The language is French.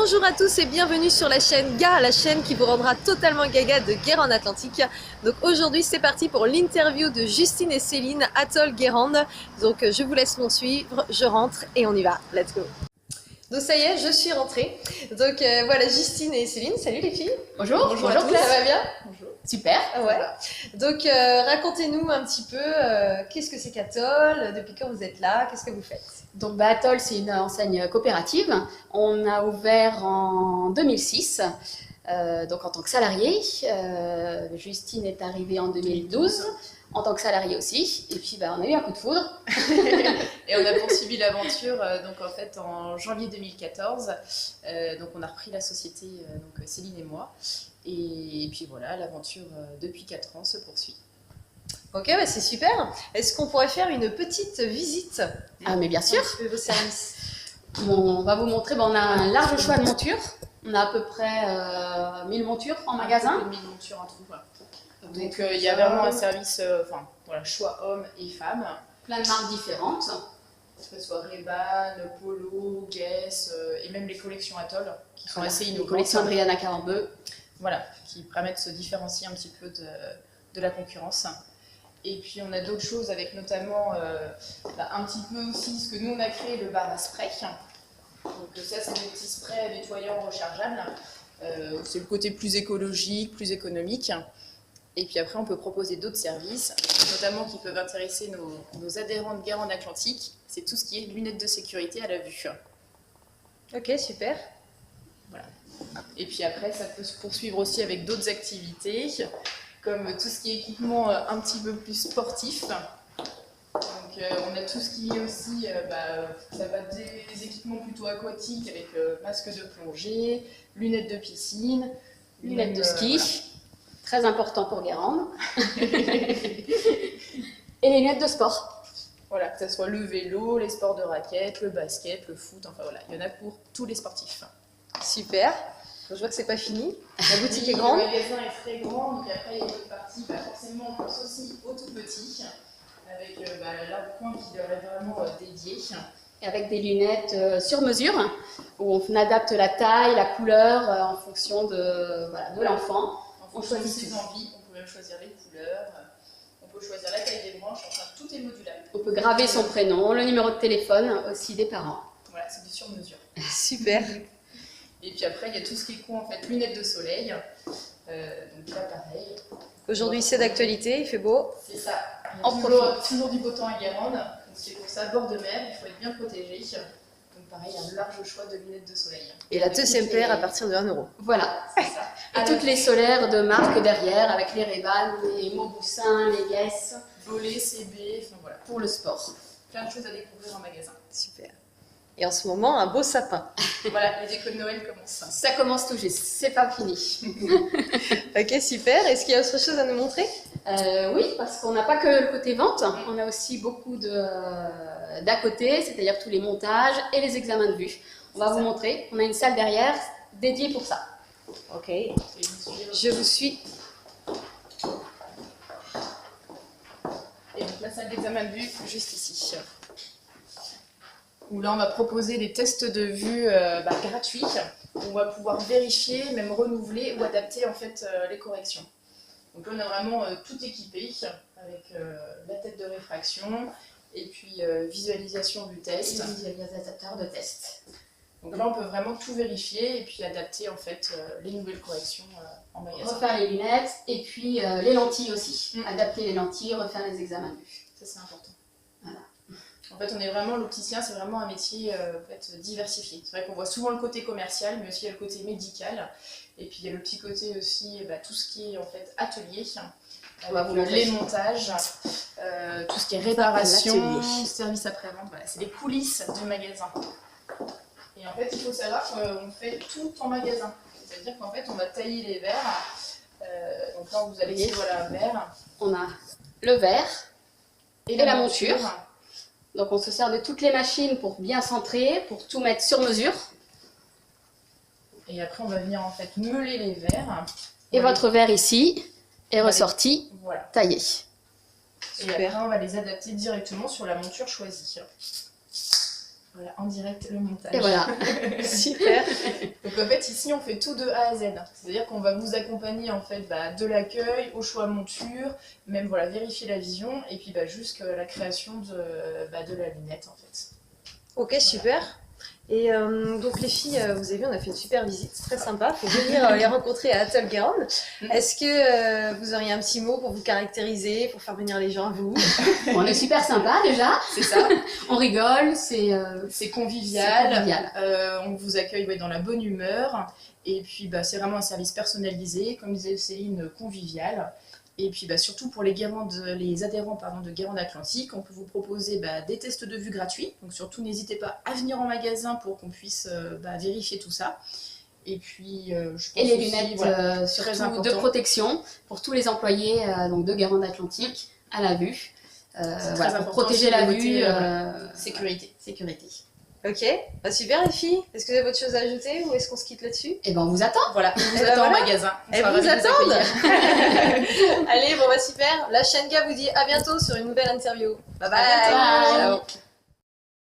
Bonjour à tous et bienvenue sur la chaîne GA, la chaîne qui vous rendra totalement gaga de Guérande Atlantique. Donc aujourd'hui c'est parti pour l'interview de Justine et Céline, Atoll Guérande. Donc je vous laisse m'en suivre, je rentre et on y va, let's go. Donc ça y est, je suis rentrée. Donc voilà Justine et Céline, salut les filles. Bonjour, Bonjour à tous, Claire. ça va bien? Bonjour. Super. Ouais. Donc racontez-nous un petit peu, qu'est-ce que c'est qu'Atoll, depuis quand vous êtes là, qu'est-ce que vous faites? Donc Atoll, c'est une enseigne coopérative. On a ouvert en 2006, donc en tant que salarié. Justine est arrivée en 2012 en tant que salarié aussi. Et puis on a eu un coup de foudre. Et on a poursuivi l'aventure donc en fait en janvier 2014. Donc on a repris la société, donc Céline et moi. Et puis voilà, l'aventure depuis 4 ans se poursuit. Ok, bah c'est super. Est-ce qu'on pourrait faire une petite visite? Ah mais bien sûr. Un petit peu vos services. On va vous montrer, on a un large choix de montures. On a à peu près 1000 montures en magasin. 1000 montures en tout. Voilà. Donc il y a vraiment un service, choix hommes et femmes. Plein de marques différentes. Que ce soit Ray-Ban, Polo, Guess et même les collections Atoll qui sont assez innovantes. Les collections Adriana Carambeu. Voilà, qui permettent de se différencier un petit peu de la concurrence. Et puis on a d'autres choses avec notamment un petit peu aussi ce que nous on a créé, le bar à spray. Donc ça c'est des petits sprays nettoyants rechargeables. C'est le côté plus écologique, plus économique. Et puis après on peut proposer d'autres services, notamment qui peuvent intéresser nos adhérents de Guérande Atlantique. C'est tout ce qui est lunettes de sécurité à la vue. Ok, super. Voilà. Et puis après ça peut se poursuivre aussi avec d'autres activités, comme tout ce qui est équipement un petit peu plus sportif. Donc on a tout ce qui est aussi, ça va des équipements plutôt aquatiques avec masque de plongée, lunettes de piscine, Lunettes de ski, très important pour Guérande. Et les lunettes de sport. Voilà, que ce soit le vélo, les sports de raquettes, le basket, le foot, enfin voilà, il y en a pour tous les sportifs. Super. Je vois que c'est pas fini. La boutique est grande. Le magasin est très grand, donc après il y a une autre partie, forcément on pense aussi aux tout petits, avec là le coin qui leur est vraiment dédié. Et avec des lunettes sur mesure, où on adapte la taille, la couleur en fonction de l'enfant. On choisit ses envies, on peut même choisir les couleurs, on peut choisir la taille des branches, enfin tout est modulable. On peut graver son prénom, le numéro de téléphone aussi des parents. Voilà, c'est du sur mesure. Super. Et puis après, il y a tout ce qui est en fait, lunettes de soleil. Donc là, pareil. Aujourd'hui, c'est d'actualité, il fait beau. C'est ça. Toujours du beau temps à Guérande. Donc c'est pour ça, bord de mer, il faut être bien protégé. Donc pareil, il y a un large choix de lunettes de soleil. Et la deuxième paire à partir de 1 €. Voilà, c'est ça. Et toutes les solaires de marque derrière, avec les Ray-Ban, les Mauboussin, les Guess. Voler, CB, enfin voilà. Pour le sport. Plein de choses à découvrir en magasin. Super. Et en ce moment, un beau sapin. Voilà, les décos de Noël commencent. Ça commence tout juste, c'est pas fini. Ok, super. Est-ce qu'il y a autre chose à nous montrer? Oui, parce qu'on n'a pas que le côté vente, on a aussi beaucoup d'à côté, c'est-à-dire tous les montages et les examens de vue. On va vous montrer, on a une salle derrière dédiée pour ça. Ok, je vous suis. Et donc la salle d'examen de vue, juste ici. Où là on va proposer des tests de vue gratuits. Où on va pouvoir vérifier, même renouveler ou adapter en fait les corrections. Donc là on a vraiment tout équipé avec la tête de réfraction et puis visualisation du test. Et visualisateur de test. Donc là on peut vraiment tout vérifier et puis adapter en fait les nouvelles corrections en magasin. Refaire les lunettes et puis les lentilles aussi. Adapter les lentilles, refaire les examens de vue. Ça c'est important. Voilà. En fait, on est vraiment, l'opticien, c'est vraiment un métier diversifié. C'est vrai qu'on voit souvent le côté commercial, mais aussi il y a le côté médical. Et puis il y a le petit côté aussi, tout ce qui est en fait atelier, avec les montages, tout ce qui est réparation, service après-vente. Voilà, c'est les coulisses du magasin. Et en fait, il faut savoir qu'on fait tout en magasin. C'est-à-dire qu'en fait, on va tailler les verres. Donc là, vous allez voir un verre. On a le verre et la monture. Donc on se sert de toutes les machines pour bien centrer, pour tout mettre sur mesure. Et après on va venir en fait meuler les verres. Et votre verre ici est ressorti, taillé. Et après on va les adapter directement sur la monture choisie. Voilà, en direct le montage. Et voilà. Super. Donc en fait ici on fait tout de A à Z. C'est-à-dire qu'on va vous accompagner en fait de l'accueil au choix monture, même voilà vérifier la vision et puis jusqu'à la création de la lunette en fait. Ok, super. Et donc les filles, vous avez vu, on a fait une super visite, c'est très sympa. Il faut venir les rencontrer à Atoll Guérande. Est-ce que vous auriez un petit mot pour vous caractériser, pour faire venir les gens à vous? On est super sympa déjà. C'est ça. On rigole, C'est convivial. c'est convivial. On vous accueille dans la bonne humeur. Et puis c'est vraiment un service personnalisé, comme disait Céline, convivial. Et puis surtout pour les adhérents de Guérande Atlantique, on peut vous proposer des tests de vue gratuits. Donc surtout n'hésitez pas à venir en magasin pour qu'on puisse vérifier tout ça. Et puis je pense Et les aussi, lunettes très surtout important. de protection pour tous les employés donc de Guérande Atlantique à la vue. C'est très Voilà, pour important protéger aussi la le vue. côté, sécurité. Sécurité. Ok, super les filles. Est-ce que vous avez autre chose à ajouter ou est-ce qu'on se quitte là-dessus? Et ben on vous attend. Voilà, on vous ben attend voilà. en magasin. On Elles sera vous ravis de attendent. accueillir. Allez, bon super. La chaîne Ga vous dit à bientôt sur une nouvelle interview. Bye bye. À bientôt. Ciao.